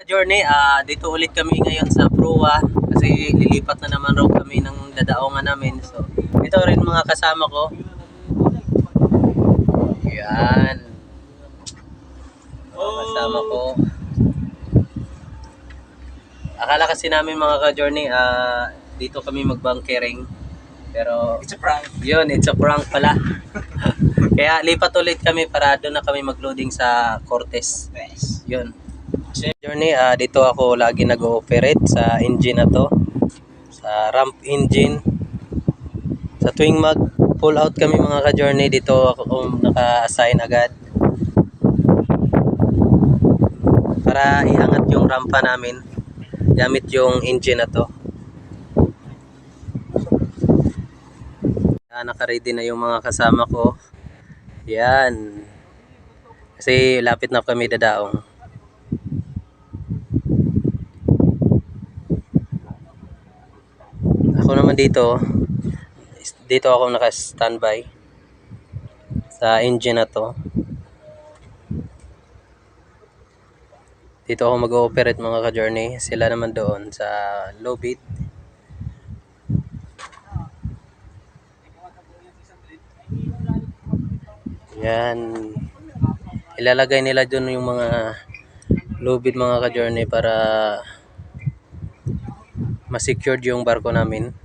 Journey, dito ulit kami ngayon sa Proa kasi lilipat na naman raw kami ng dadaongan namin. So, ito rin mga kasama ko. Yan. Mga kasama ko. Akala kasi namin mga ka-journey, dito kami mag-bunkering. Pero, It's a prank. yun, it's a prank pala. Kaya lipat ulit kami para doon na kami mag-loading sa Cortez. Yes. Yun. Journey, dito ako lagi nag-ooperate sa engine na to. Sa ramp engine. Sa tuwing mag-pull out kami mga ka-journey, dito ako naka-assign agad. Para iangat yung rampa namin gamit yung engine na to. Naka-ready na yung mga kasama ko. Yan. Kasi lapit na kami dadaong. Ako naman dito ako naka-standby sa engine na to. Dito ako mag-ooperate mga ka-journey. Sila naman doon sa low bid. Yan. Ilalagay nila doon yung mga low bid mga ka-journey para ma-secured yung barko namin.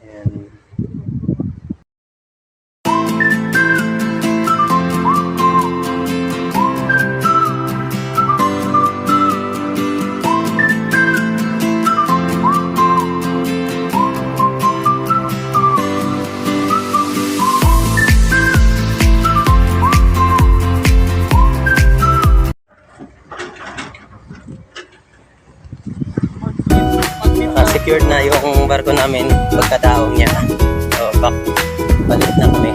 Ayan. Secured na yung barko namin pagkadaong niya. So, balik na kami.